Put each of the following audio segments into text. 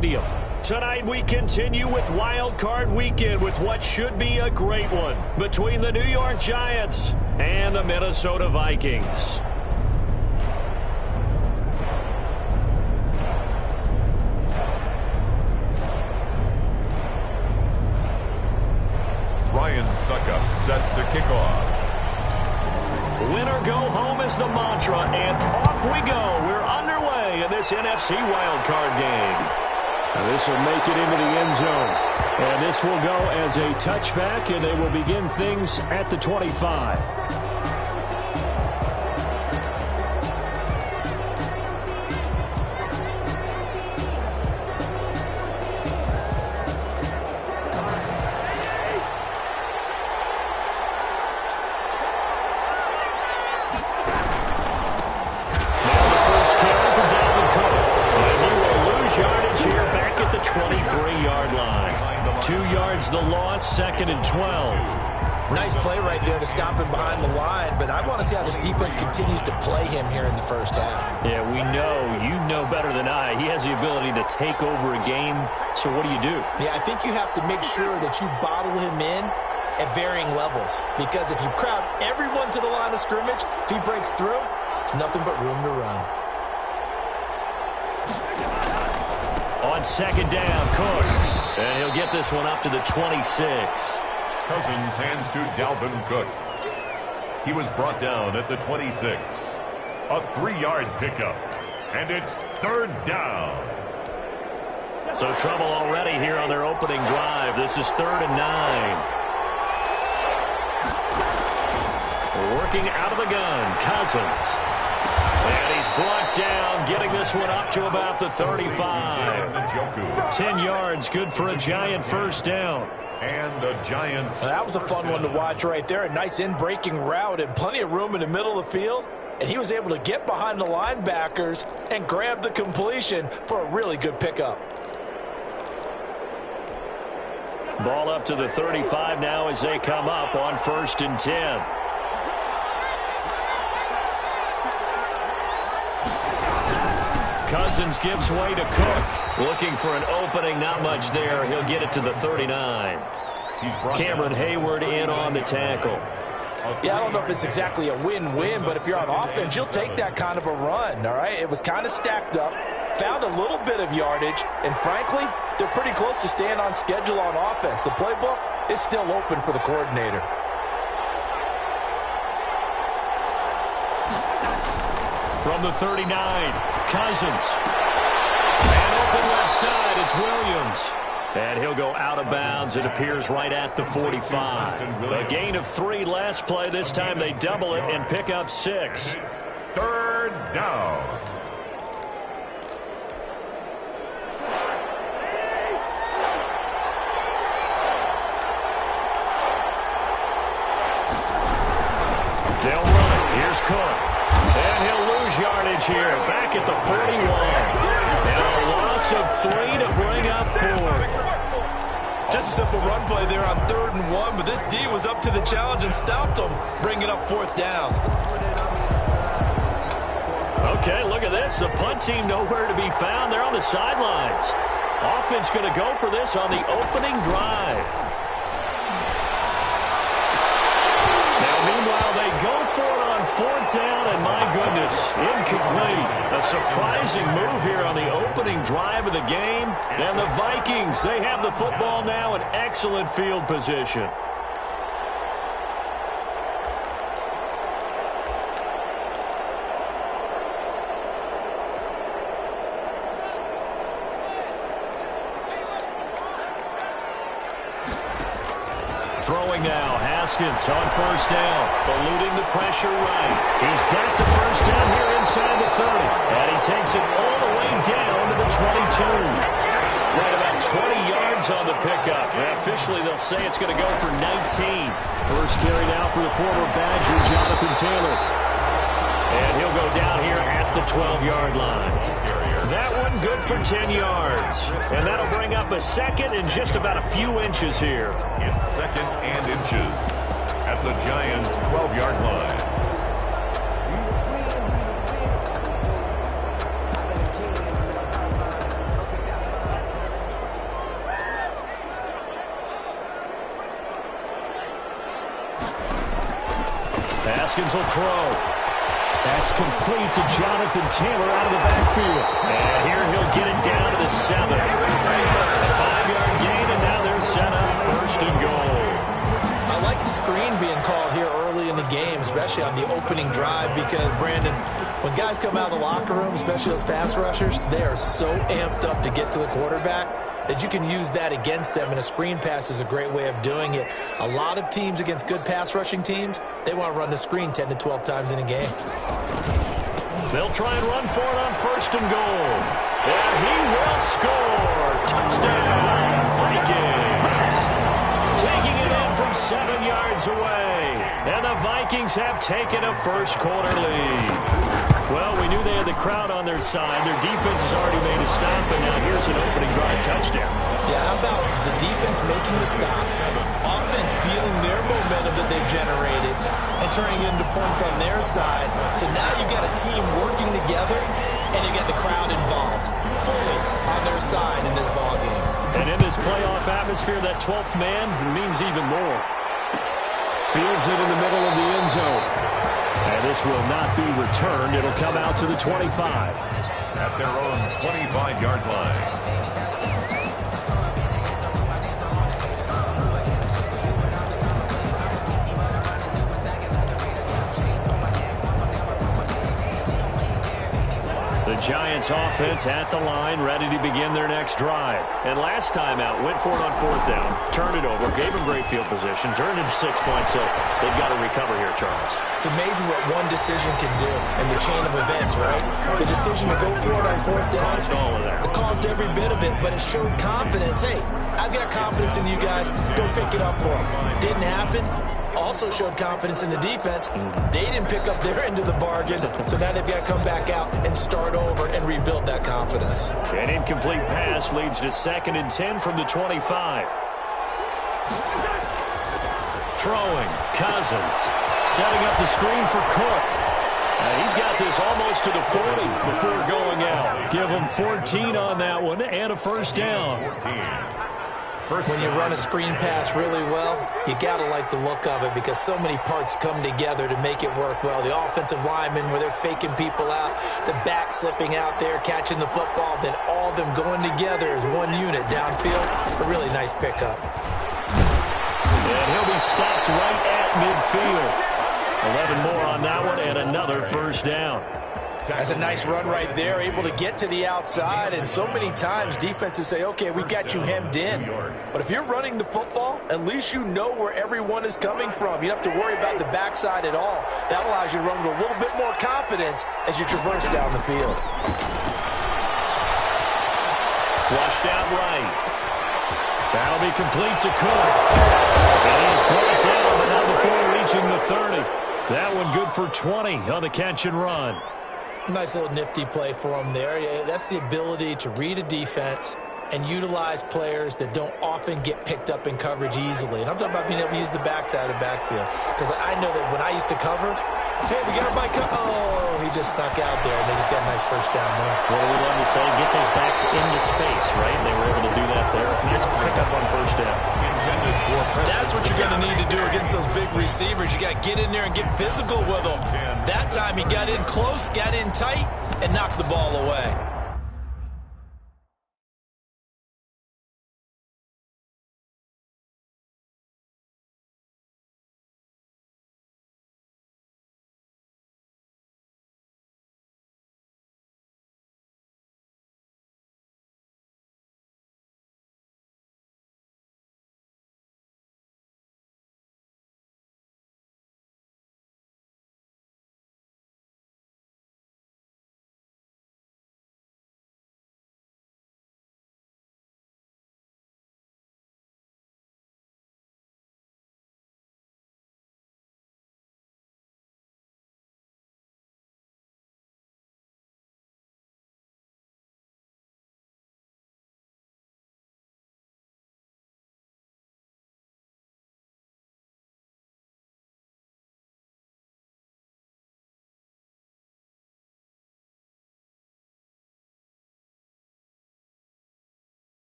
Stadium. Tonight we continue with Wild Card Weekend with what should be a great one between the New York Giants and the Minnesota Vikings. Ryan Suckup set to kick off. Win or go home is the mantra, and off we go. We're underway in this NFC wildcard game. And this will make it into the end zone. And this will go as a touchback, and they will begin things at the 25. The loss, 2nd and 12. Nice play right there to stop him behind the line, but I want to see how this defense continues to play him here in the first half. Yeah, we know. You know better than I. He has the ability to take over a game, so what do you do? Yeah, I think you have to make sure that you bottle him in at varying levels, because if you crowd everyone to the line of scrimmage, if he breaks through, it's nothing but room to run. On 2nd down, Cook. And he'll get this one up to the 26. Cousins hands to Dalvin Cook. He was brought down at the 26. A 3-yard pickup. And it's 3rd down. So trouble already here on their opening drive. This is 3rd and 9. Working out of the gun, Cousins. And he's brought down, getting this one up to about the 35. 10 yards, good for a Giant first down. And the Giants. That was a fun one to watch right there. A nice in-breaking route and plenty of room in the middle of the field. And he was able to get behind the linebackers and grab the completion for a really good pickup. Ball up to the 35 now as they come up on 1st and 10. Cousins gives way to Cook. Looking for an opening, not much there. He'll get it to the 39. Cameron Hayward in on the tackle. Yeah, I don't know if it's exactly a win-win, but if you're on offense, you'll take that kind of a run, all right? It was kind of stacked up, found a little bit of yardage, and frankly, they're pretty close to staying on schedule on offense. The playbook is still open for the coordinator. From the 39, Cousins. And open left side, it's Williams. And he'll go out of bounds. It appears right at the 45. A gain of 3 last play. This time they double it and pick up 6. 3rd down. They'll run it. Here's Cook. And he'll lose yardage here. Back at the 41. And a loss of 3 to bring up 4. Just a simple run play there on 3rd and 1, but this D was up to the challenge and stopped them, bringing up 4th down. Okay, look at this. The punt team nowhere to be found. They're on the sidelines. Offense going to go for this on the opening drive. Meanwhile, they go for it on 4th down, and my goodness, incomplete. A surprising move here on the opening drive of the game. And the Vikings, they have the football now in excellent field position. Throwing now, Haskins on 1st down, eluding the pressure right. He's got the 1st down here inside the 30, and he takes it all the way down to the 22. Right about 20 yards on the pickup. And officially, they'll say it's going to go for 19. First carry now for the former Badger, Jonathan Taylor. And he'll go down here at the 12-yard line. That one good for 10 yards. And that'll bring up a 2nd and just about a few inches here. It's 2nd and inches at the Giants' 12-yard line. Haskins will throw. That's complete to Jonathan Taylor out of the backfield. And here he'll get it down to the 7. A 5-yard gain, and now they're set up 1st and goal. I like the screen being called here early in the game, especially on the opening drive, because, Brandon, when guys come out of the locker room, especially those pass rushers, they are so amped up to get to the quarterback that you can use that against them, and a screen pass is a great way of doing it. A lot of teams against good pass rushing teams, they want to run the screen 10 to 12 times in a game. They'll try and run for it on 1st and goal. And he will score. Touchdown, Vikings. Taking it in from 7 yards away. And the Vikings have taken a first-quarter lead. Well, we knew they had the crowd on their side. Their defense has already made a stop, and now here's an opening drive touchdown. Yeah, how about the defense making the stop, offense feeling their momentum that they've generated, and turning it into points on their side. So now you've got a team working together, and you got the crowd involved fully on their side in this ballgame. And in this playoff atmosphere, that 12th man means even more. Fields it in the middle of the end zone. And this will not be returned. It'll come out to the 25. At their own 25-yard line. The Giants offense at the line, ready to begin their next drive. And last time out, went for it on 4th down, turned it over, gave them great field position, turned it to 6 points, so they've got to recover here, Charles. It's amazing what one decision can do in the chain of events, right? The decision to go for it on 4th down, Caused all of that. it caused every bit of it, but it showed confidence. Hey, I've got confidence in you guys. Go pick it up for them. Didn't happen. Also showed confidence in the defense. They didn't pick up their end of the bargain, so now they've got to come back out and start over and rebuild that confidence. An incomplete pass leads to 2nd and 10 from the 25. Throwing, Cousins, setting up the screen for Cook. He's got this almost to the 40 before going out. Give him 14 on that one and a 1st down. When you run a screen pass really well, you got to like the look of it because so many parts come together to make it work well. The offensive linemen, where they're faking people out, the back slipping out there, catching the football, then all of them going together as one unit downfield. A really nice pickup. And he'll be stopped right at midfield. 11 more on that one and another 1st down. That's a nice run right there, able to get to the outside, and so many times defenses say, okay, we got you hemmed in. But if you're running the football, at least you know where everyone is coming from. You don't have to worry about the backside at all. That allows you to run with a little bit more confidence as you traverse down the field. Flushed out right. That'll be complete to Cook. And he's brought down, but not before reaching the 30. That one good for 20 on the catch and run. Nice little nifty play for him there. Yeah, that's the ability to read a defense and utilize players that don't often get picked up in coverage easily. And I'm talking about being able to use the backside of the backfield. Because I know that when I used to cover, hey, we got our bike. Oh, he just snuck out there, and they just got a nice 1st down there. What do we love to say? Get those backs into space, right? They were able to do that there. Nice pickup on 1st down. That's what you're going to need to do against those big receivers. You got to get in there and get physical with them. That time he got in close, got in tight, and knocked the ball away.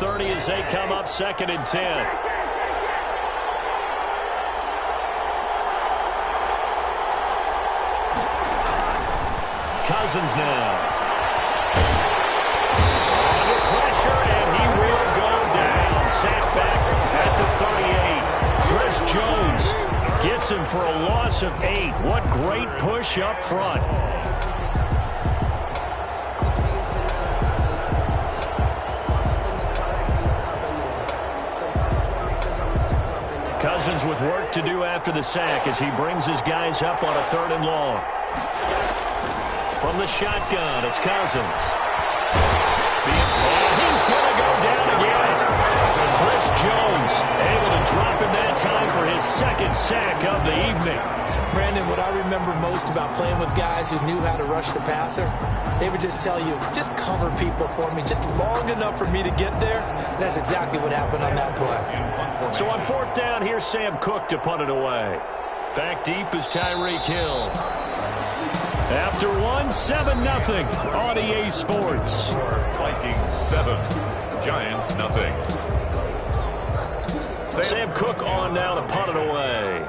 30 as they come up 2nd and 10. Cousins now. Under pressure, and he will go down. Sacked back at the 38. Chris Jones gets him for a loss of 8. What great push up front. Cousins with work to do after the sack as he brings his guys up on a 3rd and long. From the shotgun, it's Cousins. And he's going to go down again. Chris Jones able to drop him that time for his 2nd sack of the evening. Brandon, what I remember most about playing with guys who knew how to rush the passer, they would just tell you, just cover people for me, just long enough for me to get there. And that's exactly what happened on that play. So on 4th down, here's Sam Cook to punt it away. Back deep is Tyreek Hill. After 7-0 on EA Sports. Vikings 7, Giants nothing. Sam Cook on now to punt it away.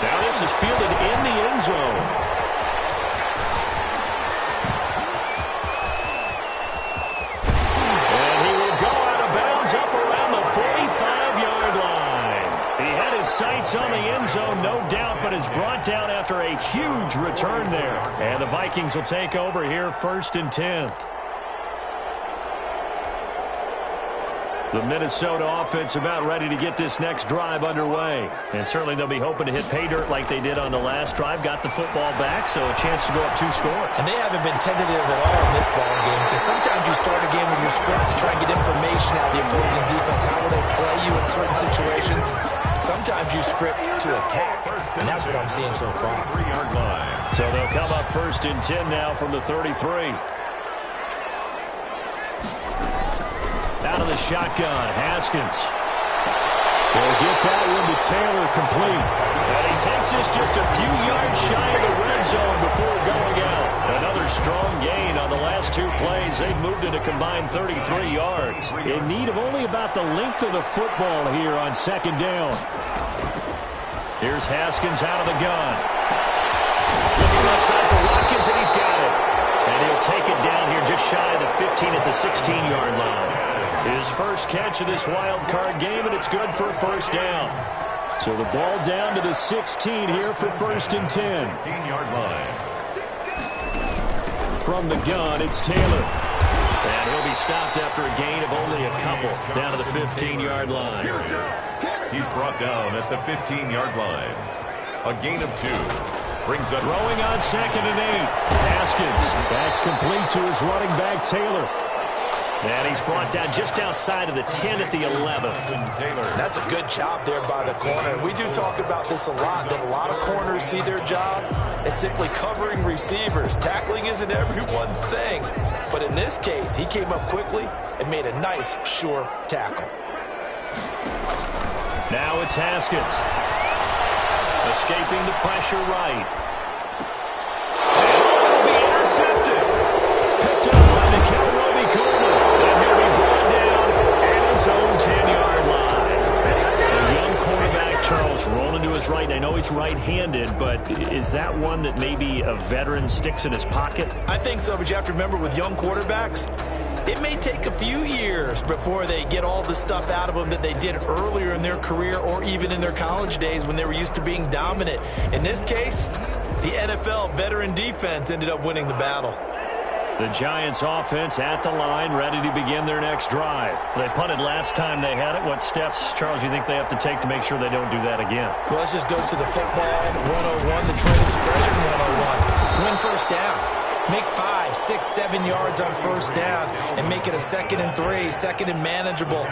Now this is fielded in the end zone. And he will go out of bounds up around the 45-yard line. He had his sights on the end zone, no doubt, but is brought down after a huge return there. And the Vikings will take over here 1st and 10. The Minnesota offense about ready to get this next drive underway. And certainly they'll be hoping to hit pay dirt like they did on the last drive. Got the football back, so a chance to go up 2 scores. And they haven't been tentative at all in this ball game, because sometimes you start a game with your script to try and get information out of the opposing defense. How will they play you in certain situations? Sometimes you script to attack, and that's what I'm seeing so far. 3-yard line. So they'll come up 1st and 10 now from the 33. Out of the shotgun, Haskins. They'll get that one to Taylor complete. And he takes this just a few yards shy of the red zone before going out. Another strong gain on the last 2 plays. They've moved it a combined 33 yards. In need of only about the length of the football here on 2nd down. Here's Haskins out of the gun. Looking left side for Watkins, and he's got it. And he'll take it down here just shy of the 15 at the 16-yard line. His first catch of this wild card game, and it's good for a 1st down. So the ball down to the 16 here for 1st and 10. 16-yard line. From the gun, it's Taylor. And he'll be stopped after a gain of only a couple down to the 15-yard line. He's brought down at the 15-yard line. A gain of 2. Brings up throwing on 2nd and 8. Haskins. That's complete to his running back, Taylor. And he's brought down just outside of the 10 at the 11. That's a good job there by the corner. And we do talk about this a lot, that a lot of corners see their job as simply covering receivers. Tackling isn't everyone's thing. But in this case, he came up quickly and made a nice, sure tackle. Now it's Haskins. Escaping the pressure right. And will be intercepted. Picked up by Nikhil Roby-Coleman. And he'll be brought down at his own 10-yard line. A young quarterback, Charles, rolling to his right. I know he's right-handed, but is that one that maybe a veteran sticks in his pocket? I think so, but you have to remember with young quarterbacks, it may take a few years before they get all the stuff out of them that they did earlier in their career or even in their college days when they were used to being dominant. In this case, the NFL veteran defense ended up winning the battle. The Giants offense at the line, ready to begin their next drive. They punted last time they had it. What steps, Charles, you think they have to take to make sure they don't do that again? Well, let's just go to the football 101, the trade expression 101. Win 1st down. Make 5, 6, 7 yards on 1st down and make it a 2nd and 3, 2nd and manageable.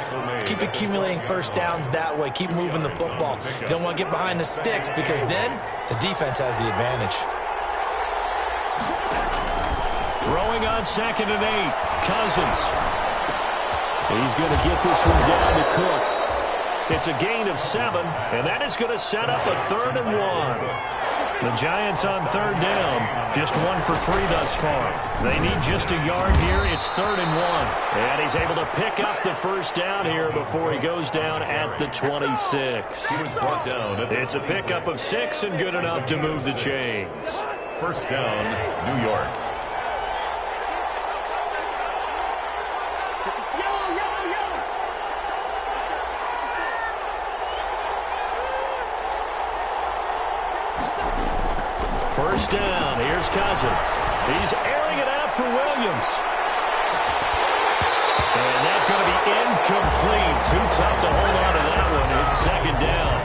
Keep accumulating 1st downs that way. Keep moving the football. You don't want to get behind the sticks because then the defense has the advantage. Throwing on 2nd and 8, Cousins. He's going to get this one down to Cook. It's a gain of 7, and that is going to set up a 3rd and 1. The Giants on 3rd down, just 1 for 3 thus far. They need just a yard here. It's 3rd and 1. And he's able to pick up the first down here before he goes down at the 26. He was brought down at the It's a pickup of 6 and good enough to move the chains. First down, New York. First down, here's Cousins. He's airing it out for Williams. And that's going to be incomplete. Too tough to hold on to that one. It's 2nd down.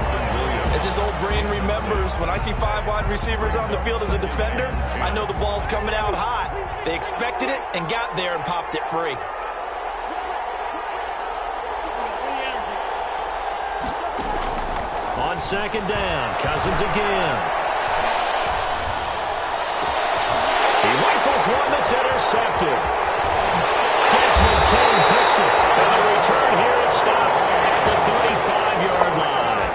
As his old brain remembers, when I see 5 wide receivers on the field as a defender, I know the ball's coming out hot. They expected it and got there and popped it free. On 2nd down, Cousins again. He rifles one that's intercepted. Desmond King picks it, and the return here is stopped at the 35-yard line.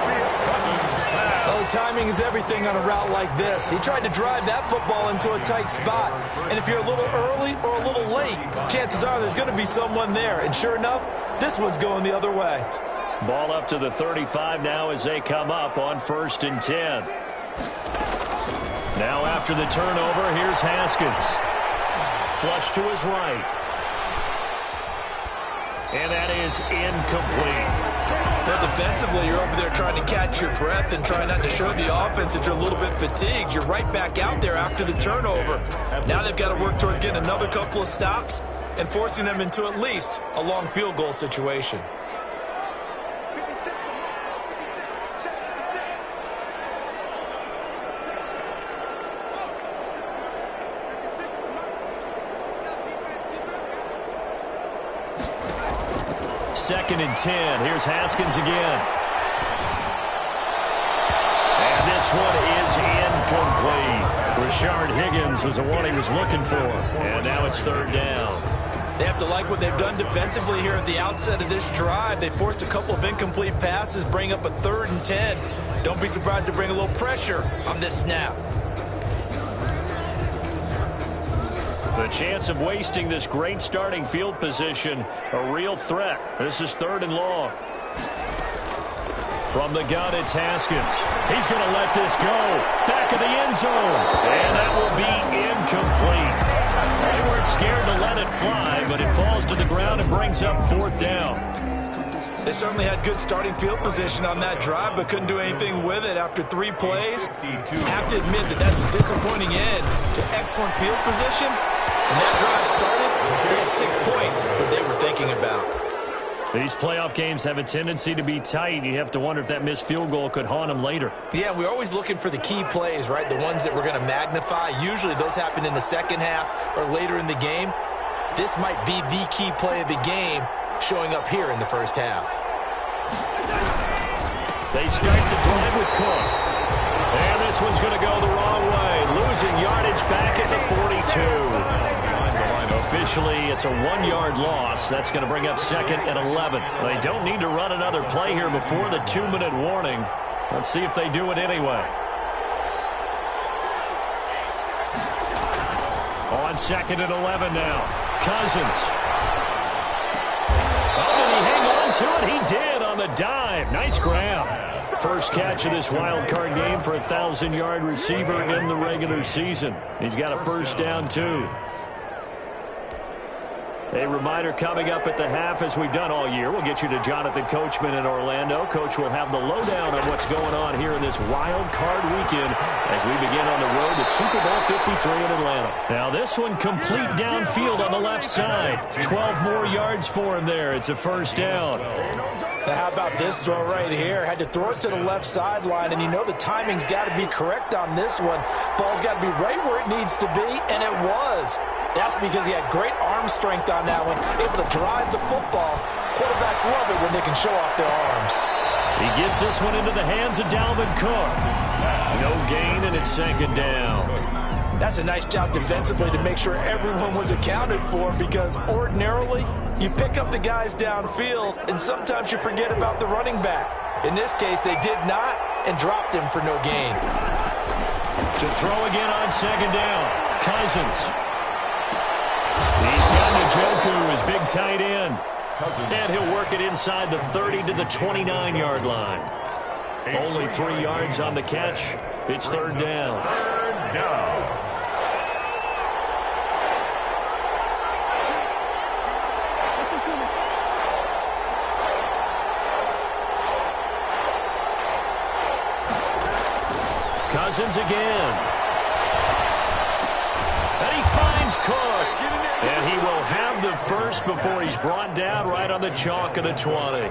Well, the timing is everything on a route like this. He tried to drive that football into a tight spot, and if you're a little early or a little late, chances are there's going to be someone there, and sure enough, this one's going the other way. Ball up to the 35 now as they come up on 1st and 10. Now after the turnover, here's Haskins. Flush to his right. And that is incomplete. Well, defensively, you're over there trying to catch your breath and try not to show the offense that you're a little bit fatigued. You're right back out there after the turnover. Now they've got to work towards getting another couple of stops and forcing them into at least a long field goal situation. Second and 10. Here's Haskins again. And this one is incomplete. Rashard Higgins was the one he was looking for. And now it's 3rd down. They have to like what they've done defensively here at the outset of this drive. They forced a couple of incomplete passes, bring up a 3rd and 10. Don't be surprised to bring a little pressure on this snap. The chance of wasting this great starting field position, a real threat. This is 3rd and long. From the gun, it's Haskins. He's going to let this go. Back of the end zone. And that will be incomplete. They weren't scared to let it fly, but it falls to the ground and brings up 4th down. They certainly had good starting field position on that drive, but couldn't do anything with it after 3 plays. Have to admit that that's a disappointing end to excellent field position. When that drive started, they had 6 points that they were thinking about. These playoff games have a tendency to be tight. You have to wonder if that missed field goal could haunt them later. Yeah, we're always looking for the key plays, right? The ones that we're going to magnify. Usually those happen in the second half or later in the game. This might be the key play of the game showing up here in the first half. They start the drive with Cook. And this one's going to go the wrong way. Losing yardage back at the 42. Officially, it's a 1-yard loss. That's going to bring up 2nd and 11. They don't need to run another play here before the 2-minute warning. Let's see if they do it anyway. On 2nd and 11 now. Cousins. Oh, did he hang on to it? He did on the dive. Nice grab. First catch of this wild card game for a 1,000-yard receiver in the regular season. He's got a first down, too. A reminder coming up at the half, as we've done all year. We'll get you to Jonathan Coachman in Orlando. Coach will have the lowdown on what's going on here in this wild card weekend as we begin on the road to Super Bowl 53 in Atlanta. Now this one complete downfield on the left side. 12 more yards for him there. It's a first down. Now how about this throw right here? Had to throw it to the left sideline, and you know the timing's got to be correct on this one. Ball's got to be right where it needs to be, and it was. That's because he had great arm strength on that one, able to drive the football. Quarterbacks love it when they can show off their arms. He gets this one into the hands of Dalvin Cook. No gain, and it's 2nd down. That's a nice job defensively to make sure everyone was accounted for, because ordinarily you pick up the guys downfield and sometimes you forget about the running back. In this case, they did not and dropped him for no gain. To throw again on second down, Cousins. He's got Njoku, his big tight end. And he'll work it inside the 30 to the 29-yard line. Only 3 yards on the catch. It's third down. Third down. Cousins again. And he finds Cook. And he will have the first before he's brought down right on the chalk of the 20.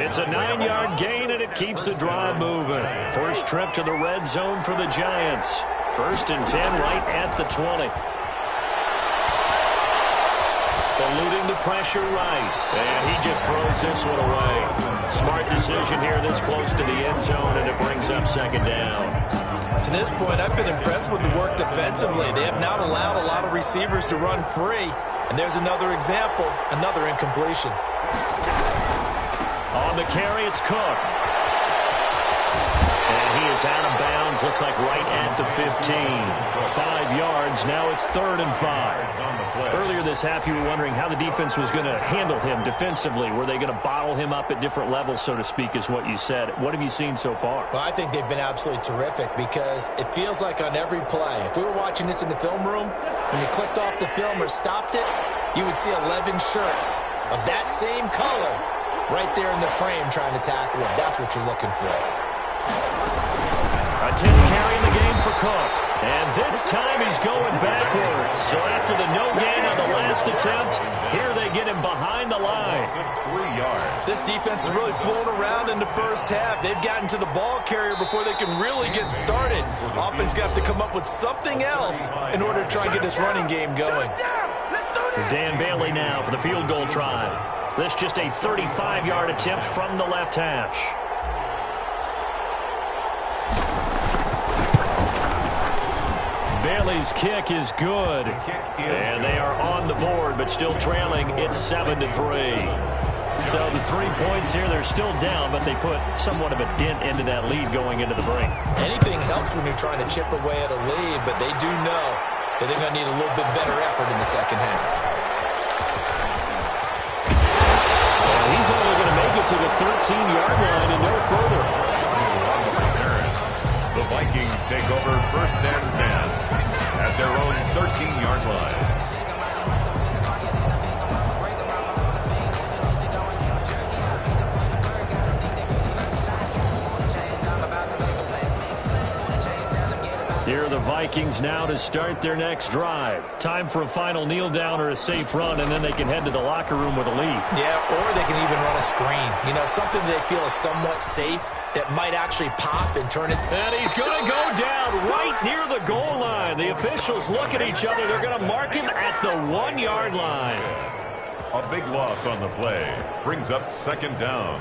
It's a 9-yard gain, and it keeps the drive moving. First trip to the red zone for the Giants. 1st and 10 right at the 20. Eluding the pressure right. And he just throws this one away. Smart decision here this close to the end zone, and it brings up second down. To this point, I've been impressed with the work defensively. They have not allowed a lot of receivers to run free. And there's another example, another incompletion. On the carry, it's Cook. And he is out of bounds, looks like right at the 15. 5 yards, now it's 3rd and 5. Earlier this half, you were wondering how the defense was going to handle him defensively. Were they going to bottle him up at different levels, so to speak, is what you said. What have you seen so far? Well, I think they've been absolutely terrific, because it feels like on every play, if we were watching this in the film room, when you clicked off the film or stopped it, you would see 11 shirts of that same color right there in the frame trying to tackle him. That's what you're looking for. A 10th carry in the game for Cook. And this time he's going backwards. So after the no gain on the last attempt, here they get him behind the line. 3 yards. This defense has really flown around in the first half. They've gotten to the ball carrier before they can really get started. Offense got to come up with something else in order to try and get this running game going. Dan Bailey now for the field goal try. This just a 35-yard attempt from the left hash. Bailey's kick is good. And they are on the board, but still trailing. It's 7-3. So the 3 points here, they're still down, but they put somewhat of a dent into that lead going into the break. Anything helps when you're trying to chip away at a lead, but they do know that they're going to need a little bit better effort in the second half. He's only going to make it to the 13-yard line and no further. The Vikings take over 1st and 10 at their own 13-yard line. Here are the Vikings now to start their next drive. Time for a final kneel down or a safe run, and then they can head to the locker room with a lead. Yeah, or they can even run a screen. You know, something they feel is somewhat safe that might actually pop and turn it. And he's going to go down right near the goal line. The officials look at each other. They're going to mark him at the 1-yard line. A big loss on the play brings up second down.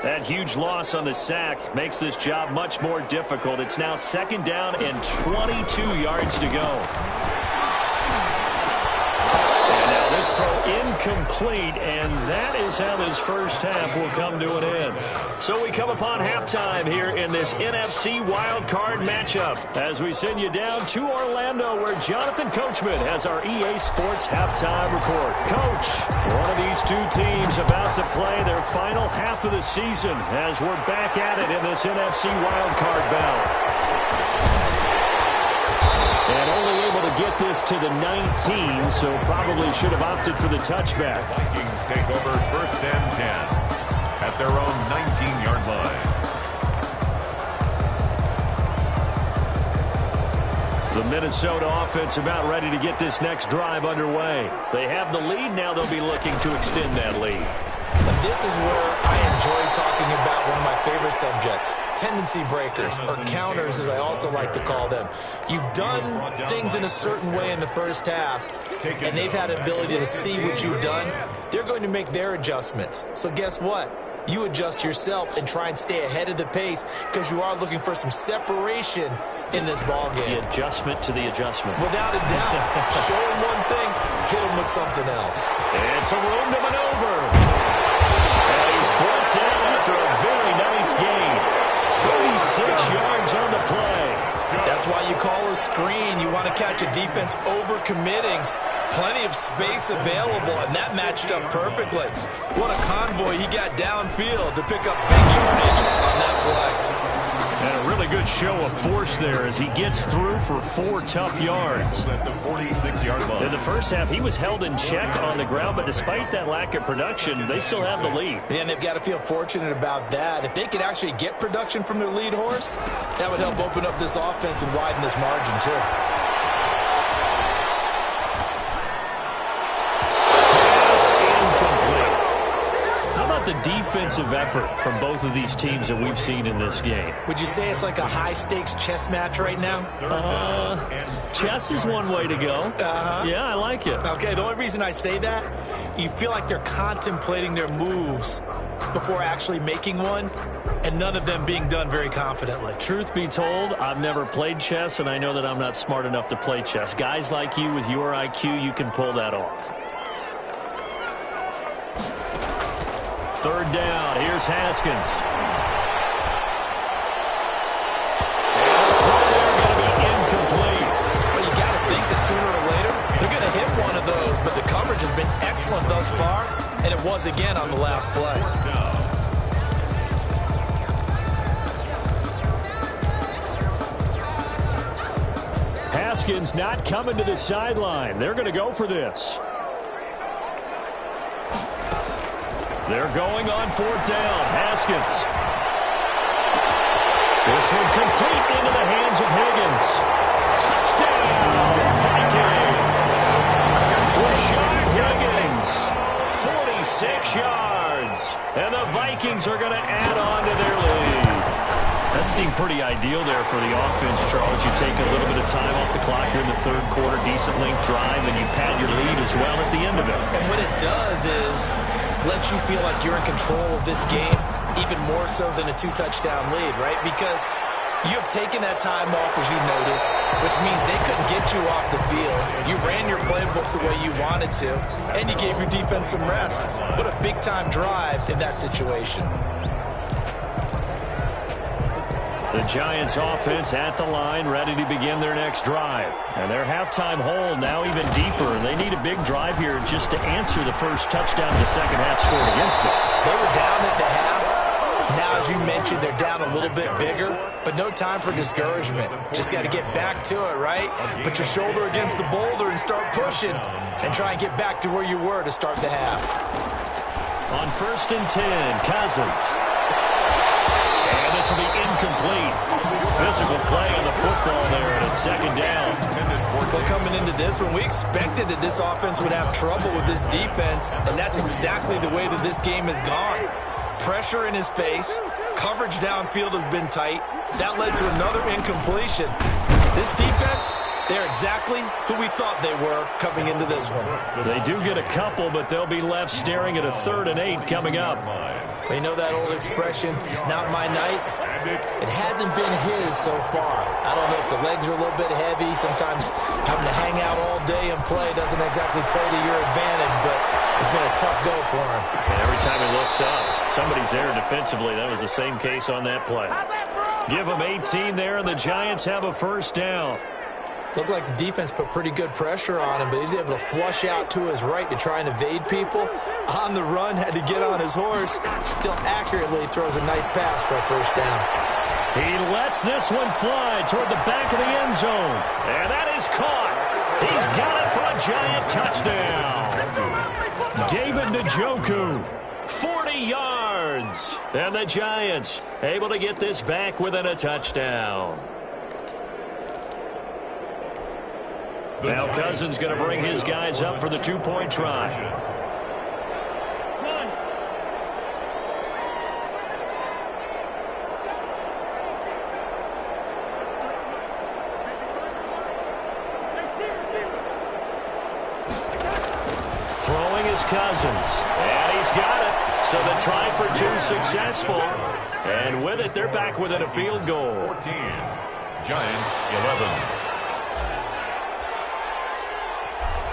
That huge loss on the sack makes this job much more difficult. It's now second down and 22 yards to go. And now this throw incomplete, and that is how this first half will come to an end. So we come upon halftime here in this NFC wildcard matchup as we send you down to Orlando, where Jonathan Coachman has our EA Sports halftime report. Coach, one of these two teams about to play their final half of the season as we're back at it in this NFC wildcard bout. And only able to get this to the 19, so probably should have opted for the touchback. Vikings take over 1st and 10 at their own 19-yard line. The Minnesota offense about ready to get this next drive underway. They have the lead. Now they'll be looking to extend that lead. And this is where I enjoy talking about one of my favorite subjects, tendency breakers, or counters as I also like to call them. You've done things in a certain way in the first half, and they've had an ability to see what you've done. They're going to make their adjustments. So guess what? you adjust yourself and try and stay ahead of the pace because you are looking for some separation in this ball game. The adjustment to the adjustment. Without a doubt. Show him one thing, hit him with something else. It's a room to maneuver. And he's brought down after a very nice gain. 36 yards on the play. That's why you call a screen. You want to catch a defense over-committing. Plenty of space available, and that matched up perfectly. What a convoy he got downfield to pick up big yardage on that play. And a really good show of force there as he gets through for 4 tough yards. At the 46-yard line. In the first half, he was held in check on the ground, but despite that lack of production, they still have the lead. And they've got to feel fortunate about that. If they could actually get production from their lead horse, that would help open up this offense and widen this margin, too. The defensive effort from both of these teams that we've seen in this game. Would you say it's like a high-stakes chess match right now? Chess is one way to go. Yeah, I like it. Okay, the only reason I say that, you feel like they're contemplating their moves before actually making one, and none of them being done very confidently. Truth be told, I've never played chess, and I know that I'm not smart enough to play chess. Guys like you with your IQ, you can pull that off. Third down. Here's Haskins. And the throw there going to be incomplete. Well, you got to think that sooner or later they're going to hit one of those, but the coverage has been excellent thus far, and it was again on the last play. Haskins not coming to the sideline. They're going to go for this. They're going on 4th down. Haskins. This one complete into the hands of Higgins. Touchdown, Vikings. Rashard Higgins, 46 yards. And the Vikings are going to add on to their lead. That seemed pretty ideal there for the offense, Charles. You take a little bit of time off the clock here in the third quarter, decent length drive, and you pad your lead as well at the end of it. And what it does is let you feel like you're in control of this game, even more so than a 2-touchdown lead, right? Because you have taken that time off, as you noted, which means they couldn't get you off the field. You ran your playbook the way you wanted to, and you gave your defense some rest. What a big-time drive in that situation. The Giants offense at the line, ready to begin their next drive. And their halftime hold now even deeper. They need a big drive here just to answer the first touchdown the second half scored against them. They were down at the half. Now, as you mentioned, they're down a little bit bigger, but no time for discouragement. Just got to get back to it, right? Put your shoulder against the boulder and start pushing and try and get back to where you were to start the half. On 1st and 10, Cousins. And this will be incomplete. Physical play on the football there, and it's 2nd down. Well, coming into this one, we expected that this offense would have trouble with this defense, and that's exactly the way that this game has gone. Pressure in his face. Coverage downfield has been tight. That led to another incompletion. This defense, they're exactly who we thought they were coming into this one. They do get a couple, but they'll be left staring at a 3rd and 8 coming up. You know that old expression, it's not my night? It hasn't been his so far. I don't know if the legs are a little bit heavy. Sometimes having to hang out all day and play doesn't exactly play to your advantage, but it's been a tough go for him. And every time he looks up, somebody's there defensively. That was the same case on that play. Give him 18 there, and the Giants have a 1st down. Looked like the defense put pretty good pressure on him, but he's able to flush out to his right to try and evade people. On the run, had to get on his horse. Still accurately throws a nice pass for a 1st down. He lets this one fly toward the back of the end zone. And that is caught. He's got it for a Giant touchdown. David Njoku, 40 yards. And the Giants able to get this back within a touchdown. Now Cousins going to bring his guys up for the 2-point try. Throwing is Cousins. And he's got it. So the try for two successful. And with it, they're back within a field goal. 14. Giants 11.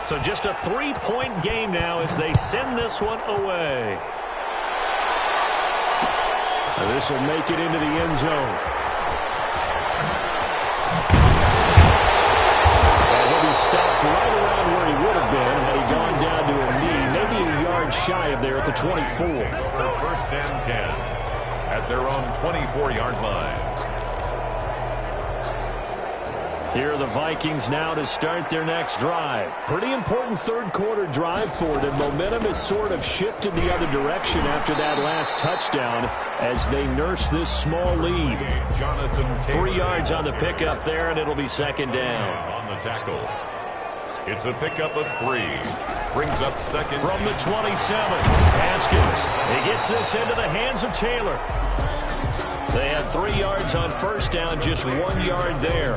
So just a 3-point game now as they send this one away. This will make it into the end zone. And he'll be stopped right around where he would have been had he gone down to a knee, maybe a yard shy of there at the 24. First and 10 at their own 24-yard line. Here are the Vikings now to start their next drive. Pretty important third-quarter drive for them. Momentum has sort of shifted the other direction after that last touchdown as they nurse this small lead. 3 yards on the pickup there, and it'll be second down. On the tackle. It's a pickup of 3. Brings up second. From the 27, Haskins. He gets this into the hands of Taylor. They had 3 yards on first down, just 1 yard there.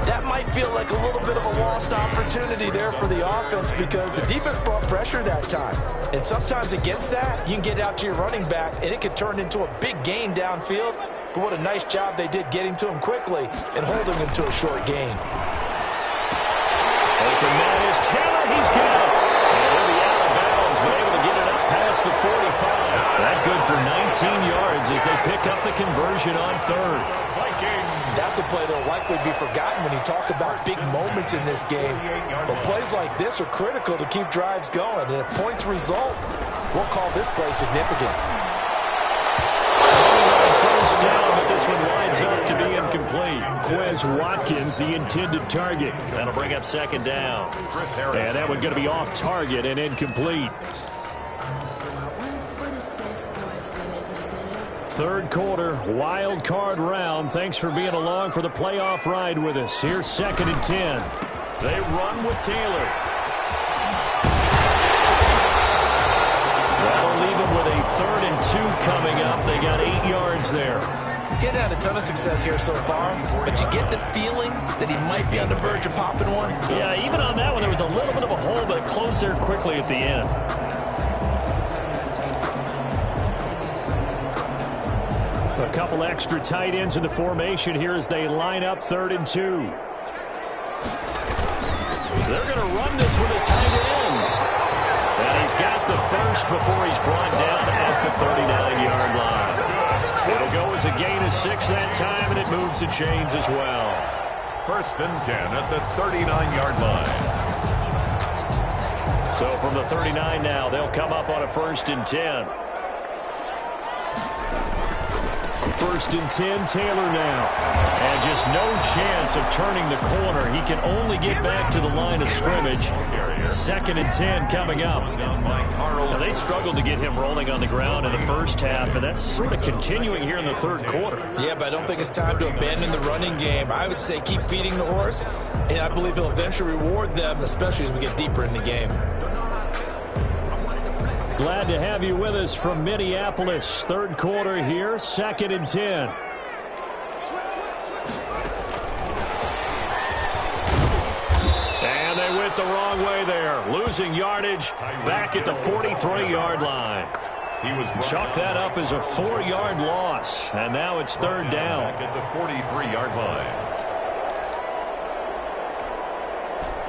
That might feel like a little bit of a lost opportunity there for the offense because the defense brought pressure that time. And sometimes against that, you can get out to your running back, and it could turn into a big gain downfield. But what a nice job they did getting to him quickly and holding him to a short gain. Open man is Taylor. He's got it. And he'll be out of bounds, but able to get it up past the 45. That good for 19 yards as they pick up the conversion on third. That's a play that will likely be forgotten when you talk about big moments in this game. But plays like this are critical to keep drives going. And if points result, we'll call this play significant. First down, but this one winds up to be incomplete. Quez Watkins, the intended target. That'll bring up second down. And that one going to be off target and incomplete. Third quarter, wild card round. Thanks for being along for the playoff ride with us. Here's second and 10. They run with Taylor. That'll leave them with a 3rd and 2 coming up. They got 8 yards there. Getting had a ton of success here so far, but you get the feeling that he might be on the verge of popping one. Yeah, even on that one, there was a little bit of a hole, but it closed there quickly at the end. A couple extra tight ends in the formation here as they line up 3rd and 2. They're going to run this with a tight end. And he's got the first before he's brought down at the 39-yard line. It'll go as a gain of 6 that time, and it moves the chains as well. First and 10 at the 39-yard line. So from the 39 now, they'll come up on a 1st and 10. 1st and 10, Taylor now. And just no chance of turning the corner. He can only get back to the line of scrimmage. 2nd and 10 coming up. Now, they struggled to get him rolling on the ground in the first half, and that's sort of continuing here in the third quarter. Yeah, but I don't think it's time to abandon the running game. I would say keep feeding the horse, and I believe he'll eventually reward them, especially as we get deeper in the game. Glad to have you with us from Minneapolis. Third quarter here, 2nd and 10. And they went the wrong way there. Losing yardage back at the 43-yard line. Chalk that up as a 4-yard loss. And now it's 3rd down. Back at the 43-yard line.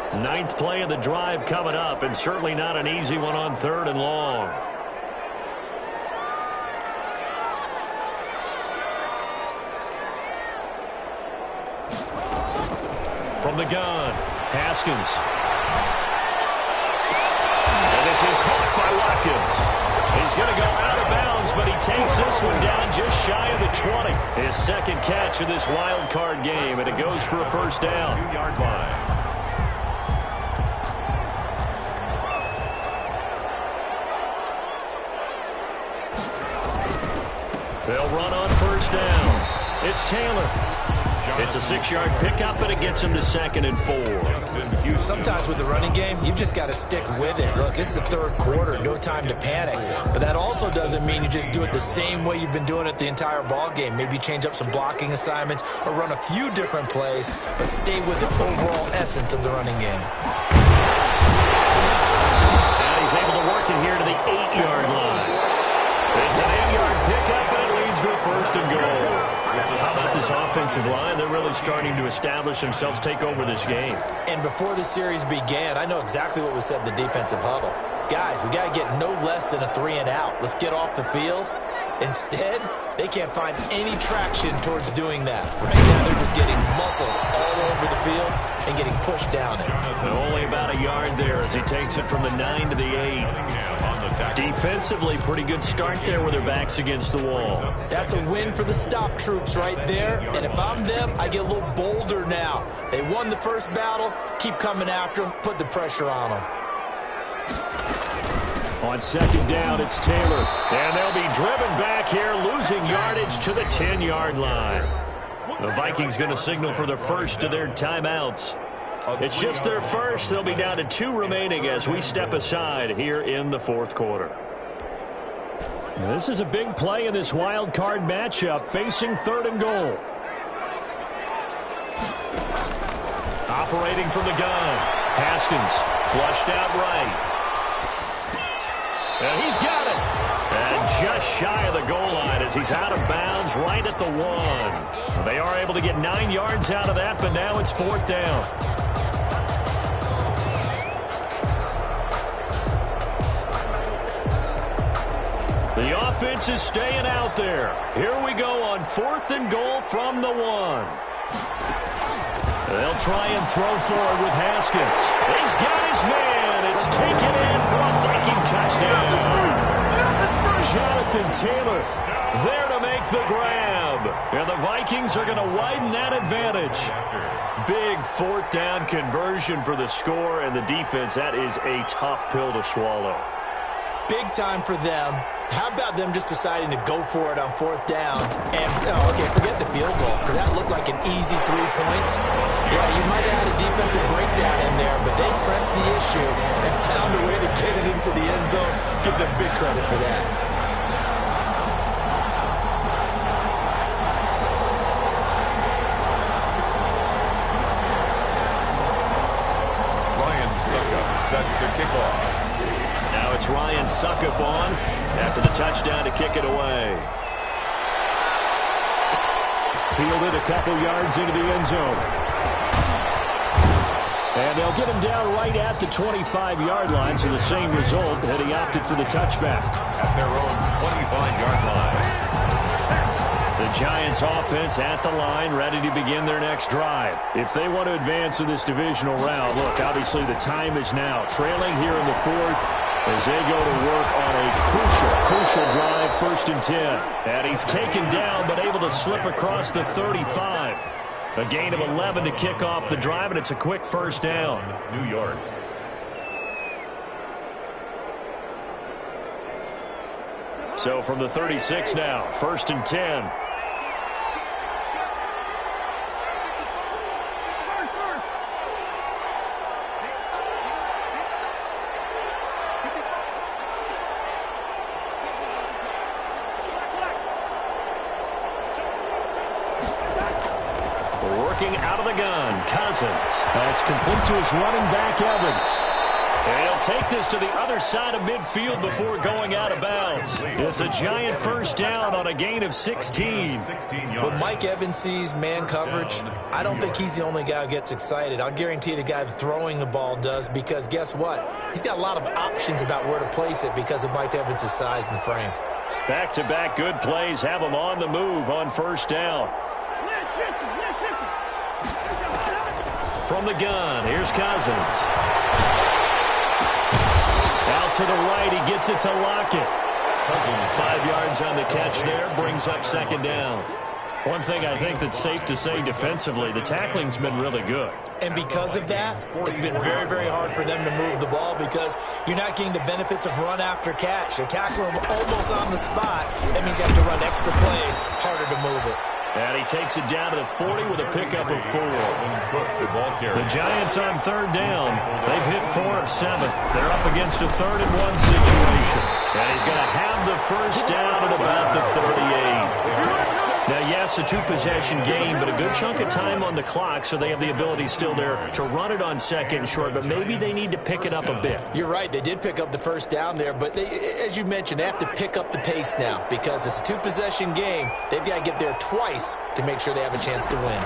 9th play of the drive coming up, and certainly not an easy one on 3rd and long. From the gun, Haskins. And this is caught by Watkins. He's going to go out of bounds, but he takes this one down just shy of the 20. His 2nd catch of this wild card game, and it goes for a 1st down. 2-yard line. They'll run on 1st down. It's Taylor. It's a 6-yard pickup, but it gets him to 2nd and 4. Sometimes with the running game, you've just got to stick with it. Look, it's the third quarter, no time to panic. But that also doesn't mean you just do it the same way you've been doing it the entire ball game. Maybe change up some blocking assignments or run a few different plays, but stay with the overall essence of the running game. And he's able to work this offensive line, they're really starting to establish themselves, take over this game. And before the series began, I know exactly what was said in the defensive huddle. Guys, we got to get no less than a 3-and-out. Let's get off the field. Instead, they can't find any traction towards doing that. Right now, they're just getting muscled all over the field and getting pushed down it. Only about a yard there as he takes it from the 9 to the 8. Defensively, pretty good start there with their backs against the wall. That's a win for the stop troops right there. And if I'm them, I get a little bolder now. They won the first battle. Keep coming after them. Put the pressure on them. On second down, it's Taylor. And they'll be driven back here, losing yardage to the 10-yard line. The Vikings going to signal for the first of their timeouts. It's just their first. They'll be down to 2 remaining as we step aside here in the fourth quarter. This is a big play in this wild card matchup, facing 3rd and goal. Operating from the gun. Haskins flushed out right. And he's got it. And just shy of the goal line as he's out of bounds right at the 1. They are able to get 9 yards out of that, but now it's 4th down. The offense is staying out there. Here we go on 4th and goal from the 1. They'll try and throw forward with Haskins. He's got his man. It's taken in for a Viking touchdown. Jonathan Taylor there to make the grab. And the Vikings are going to widen that advantage. Big 4th down conversion for the score, and the defense, that is a tough pill to swallow. Big time for them. How about them just deciding to go for it on 4th down? And, okay, forget the field goal, because that looked like an easy 3 points. Yeah, you might have had a defensive breakdown in there, but they pressed the issue and found a way to get it into the end zone. Give them big credit for that. Ryan Suckup set to kick off. Now it's Ryan Suckup on after the touchdown to kick it away. fielded a couple yards into the end zone. And they'll get him down right at the 25-yard line, so the same result, and he opted for the touchback. At their own 25-yard line. The Giants offense at the line, ready to begin their next drive. If they want to advance in this divisional round, look, obviously the time is now. Trailing here in the fourth as they go to work on a crucial drive, 1st and 10. And he's taken down but able to slip across the 35. A gain of 11 to kick off the drive, and it's a quick 1st down. New York. So from the 36 now, 1st and 10. Working out of the gun, Cousins. That's complete to his running back, Evans. And he'll take this to the other side of midfield before going out of bounds. It's a giant 1st down on a gain of 16. When Mike Evans sees man coverage, I don't think he's the only guy who gets excited. I'll guarantee the guy throwing the ball does, because guess what? He's got a lot of options about where to place it because of Mike Evans' size and frame. Back-to-back good plays have him on the move on 1st down. From the gun, here's Cousins. Out to the right, he gets it to Lockett. 5 yards on the catch there, brings up 2nd down. One thing I think that's safe to say defensively, the tackling's been really good. And because of that, it's been very, very hard for them to move the ball because you're not getting the benefits of run after catch. They're tackling them almost on the spot. That means you have to run extra plays, harder to move it. And he takes it down to the 40 with a pickup of 4. The Giants on 3rd down. They've hit 4 of 7. They're up against a 3rd and 1 situation. And he's going to have the 1st down at about the 38. Now, yes, a two-possession game, but a good chunk of time on the clock, so they have the ability still there to run it on second and short, but maybe they need to pick it up a bit. You're right. They did pick up the first down there, but as you mentioned, they have to pick up the pace now because it's a two-possession game. They've got to get there twice to make sure they have a chance to win.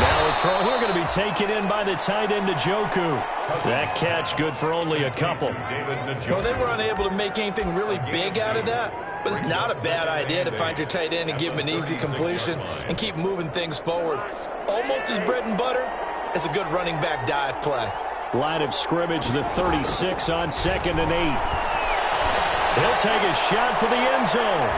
Now a throw here going to be taken in by the tight end, Njoku. That catch good for only a couple. Well, they were unable to make anything really big out of that, but it's not a bad idea to find your tight end and give him an easy completion and keep moving things forward. Almost as bread and butter as a good running back dive play. Line of scrimmage, the 36 on 2nd and 8. He'll take a shot for the end zone.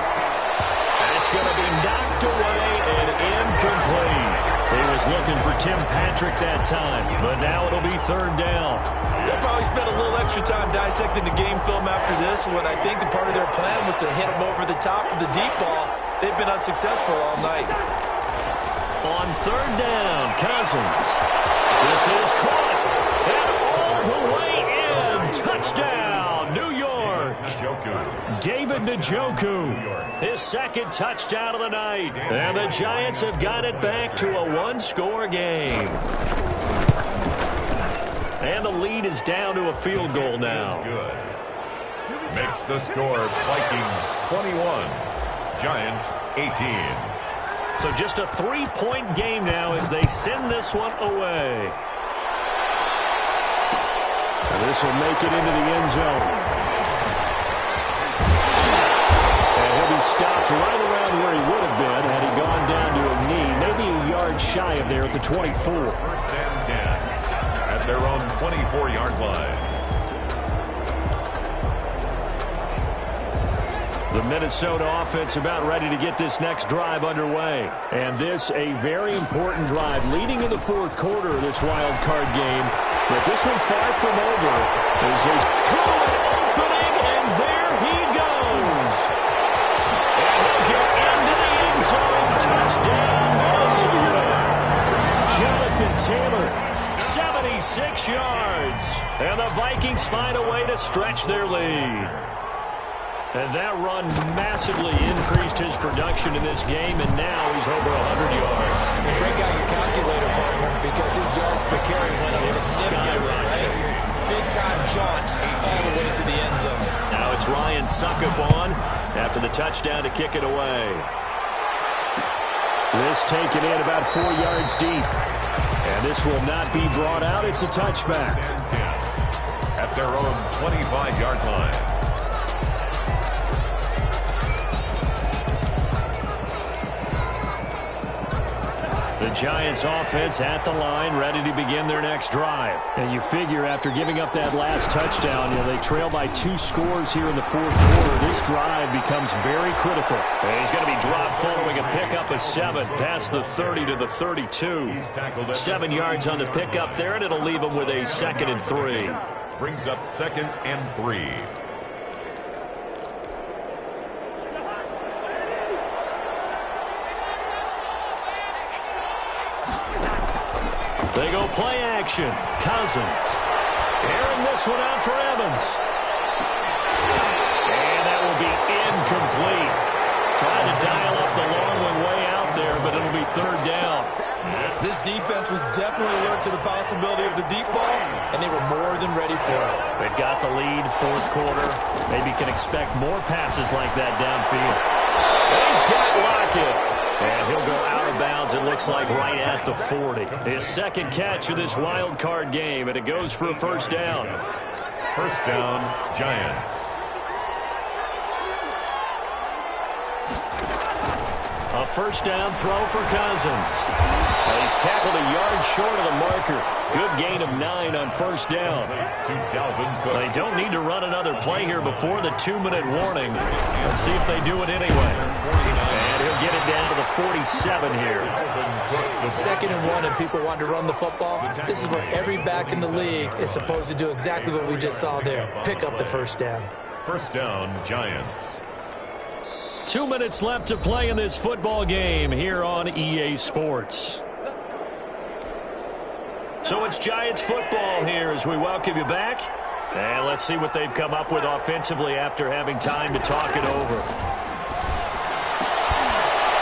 That's going to be knocked away and incomplete. He was looking for Tim Patrick that time, but now it'll be 3rd down. They'll probably spend a little extra time dissecting the game film after this when I think the part of their plan was to hit him over the top of the deep ball. They've been unsuccessful all night. On 3rd down, Cousins. This is caught. And all the way in. Touchdown, New York. David Njoku. His 2nd touchdown of the night. And the Giants have got it back to a one-score game. And the lead is down to a field goal now. Makes the score Vikings 21, Giants 18. So just a 3-point game now as they send this one away. And this will make it into the end zone. And he'll be stopped right around where he would have been had he gone down to a knee, maybe a yard shy of there at the 24. 1st and 10 at their own 24-yard line. The Minnesota offense about ready to get this next drive underway. And this a very important drive leading in the 4th quarter of this wild card game. But this one far from over as they throw an opening, and there he goes. And he'll get into the end zone. Touchdown, Minnesota. Jonathan Taylor, 76 yards. And the Vikings find a way to stretch their lead. And that run massively increased his production in this game, and now he's over 100 yards. And break out your calculator, partner, because his yards per carry went up significantly, right? Big-time jaunt all the way to the end zone. Now it's Ryan Suckup on after the touchdown to kick it away. This taken in about 4 yards deep. And this will not be brought out. It's a touchback. At their own 25-yard line. The Giants offense at the line, ready to begin their next drive. And you figure after giving up that last touchdown, they trail by 2 scores here in the 4th quarter. This drive becomes very critical. And he's going to be dropped following a pickup of 7 past the 30 to the 32. 7 yards on the pickup there, and it'll leave him with a 2nd and 3. Brings up 2nd and 3. They go play action. Cousins. Airing this one out for Evans. And that will be incomplete. Trying to dial up the long one way out there, but it'll be 3rd down. This defense was definitely alert to the possibility of the deep ball, and they were more than ready for it. They've got the lead, 4th quarter. Maybe can expect more passes like that downfield. He's got Lockett. And he'll go out of bounds, it looks like, right at the 40. His 2nd catch of this wild card game, and it goes for a 1st down. 1st down, Giants. A 1st down throw for Cousins. He's tackled a yard short of the marker. Good gain of 9 on 1st down. They don't need to run another play here before the 2-minute warning. Let's see if they do it anyway. And he'll get it down to the 47 here. 2nd and 1, and people want to run the football. This is where every back in the league is supposed to do exactly what we just saw there. Pick up the 1st down. 1st down, Giants. 2 minutes left to play in this football game here on EA Sports. So it's Giants football here as we welcome you back. And let's see what they've come up with offensively after having time to talk it over.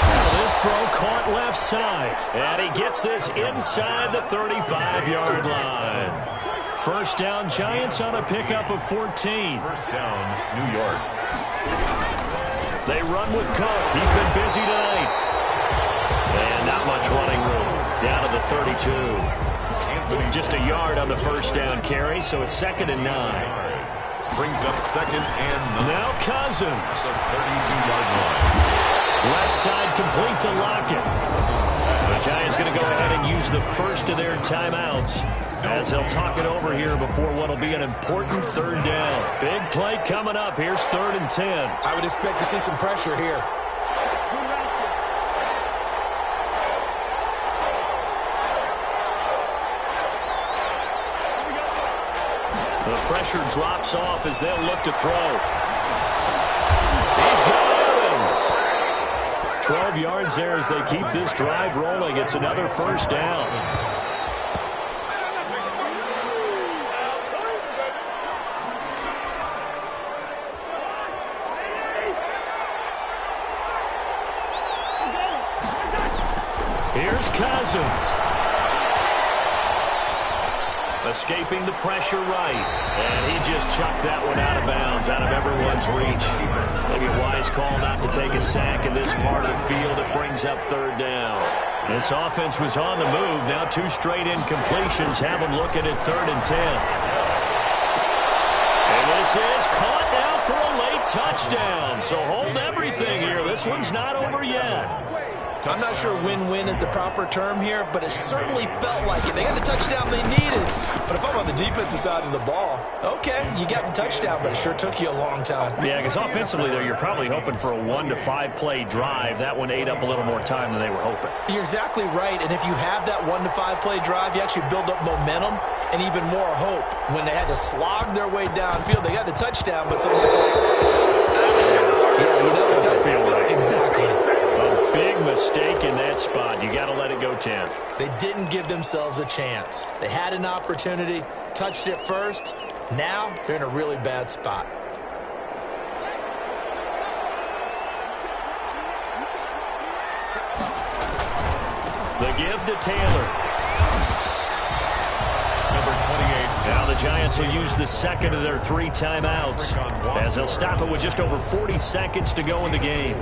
Now this throw caught left side. And he gets this inside the 35-yard line. First down, Giants on a pickup of 14. First down, New York. They run with Cook. He's been busy tonight. And not much running room. Down to the 32. Just a yard on the first down carry, so it's 2nd and 9. Brings up 2nd and 9. Now Cousins. The 32-yard line. Left side complete to Lockett. The Giants going to go ahead and use the first of their timeouts as they'll talk it over here before what will be an important 3rd down. Big play coming up. Here's 3rd and 10. I would expect to see some pressure here. The pressure drops off as they'll look to throw. He's got Evans. 12 yards there as they keep this drive rolling. It's another first down. Here's Cousins. Escaping the pressure right. And he just chucked that one out of bounds, out of everyone's reach. Maybe a wise call not to take a sack in this part of the field. It brings up 3rd down. This offense was on the move. Now 2 straight incompletions have them looking at 3rd and 10. And this is caught now for a late touchdown. So hold everything here. This one's not over yet. I'm not sure win-win is the proper term here, but it certainly felt like it. They got the touchdown they needed. But if I'm on the defensive side of the ball, okay, you got the touchdown, but it sure took you a long time. Yeah, because offensively there, you're probably hoping for a 1 to 5 play drive. That one ate up a little more time than they were hoping. You're exactly right, and if you have that 1 to 5 play drive, you actually build up momentum and even more hope. When they had to slog their way downfield, they got the touchdown, but it's almost like, yeah, you know, it doesn't feel right. Exactly. Big mistake in that spot. You got to let it go 10. They didn't give themselves a chance. They had an opportunity, touched it first. Now they're in a really bad spot. The give to Taylor. Number 28. Now the Giants will use the 2nd of their 3 timeouts as they'll stop it with just over 40 seconds to go in the game.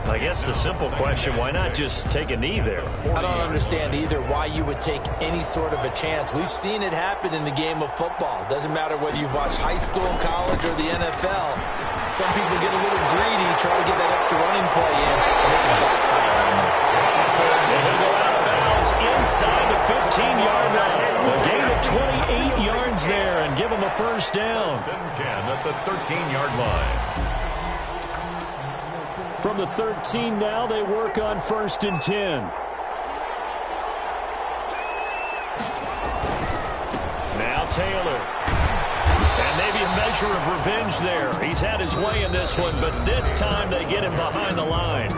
I guess the simple question, why not just take a knee there? I don't understand either why you would take any sort of a chance. We've seen it happen in the game of football. Doesn't matter whether you've watched high school, college, or the NFL. Some people get a little greedy, try to get that extra running play in, and it can backfire on them. They're going to go out of bounds inside the 15-yard line. A gain of 28 yards there and give them a first down. 10 at the 13-yard line. From the 13 now, they work on 1st and 10. Now Taylor. And maybe a measure of revenge there. He's had his way in this one, but this time they get him behind the line.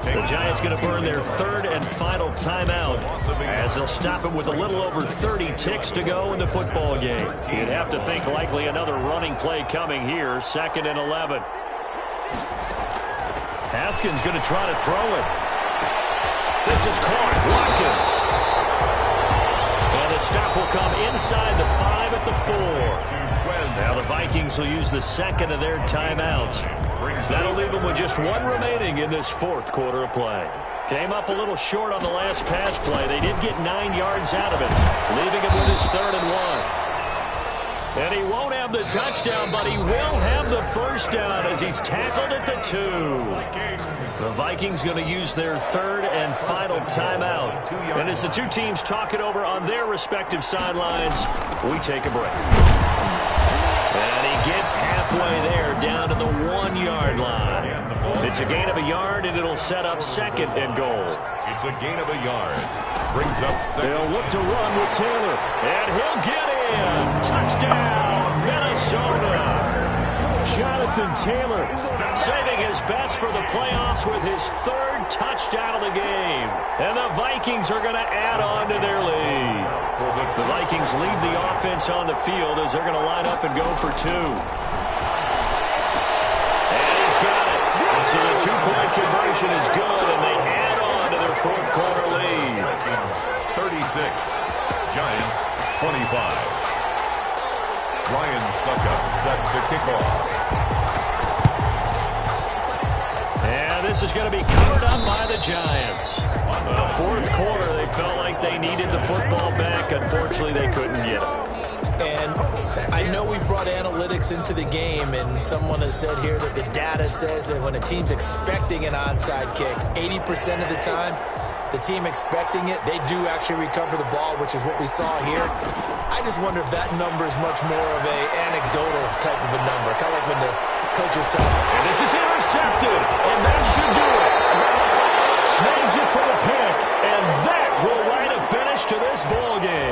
The Giants going to burn their 3rd and final timeout as they'll stop it with a little over 30 ticks to go in the football game. You'd have to think likely another running play coming here, 2nd and 11. Haskins going to try to throw it. This is caught. Watkins. And the stop will come inside the 5 at the 4. Now the Vikings will use the 2nd of their timeouts. That'll leave them with just 1 remaining in this 4th quarter of play. Came up a little short on the last pass play. They did get 9 yards out of it, leaving him with his 3rd and 1. And he won't have the touchdown, but he will have the first down as he's tackled at the 2. The Vikings going to use their 3rd and final timeout. And as the 2 teams talk it over on their respective sidelines, we take a break. And he gets halfway there, down to the 1-yard line. It's a gain of a yard, and it'll set up 2nd and goal. It's a gain of a yard. Brings up 2nd. They'll look to run with Taylor, and he'll get in. Touchdown, Minnesota. Jonathan Taylor. Saving his best for the playoffs with his third touchdown of the game. And the Vikings are going to add on to their lead. The Vikings leave the offense on the field as they're going to line up and go for two. And he's got it. So the two-point conversion is good, and they add on to their fourth quarter lead. 36, Giants 25. Ryan Suckup set to kick off. And this is going to be covered up by the Giants. The fourth quarter, they felt like they needed the football back. Unfortunately, they couldn't get it. And I know we brought analytics into the game, and someone has said here that the data says that when a team's expecting an onside kick, 80% of the time, the team expecting it, they do actually recover the ball, which is what we saw here. I just wonder if that number is much more of a anecdotal type of a number, kind of like when the coaches tell us. And this is intercepted, and that should do it. Snags it for the pick, and that will write a finish to this ball game.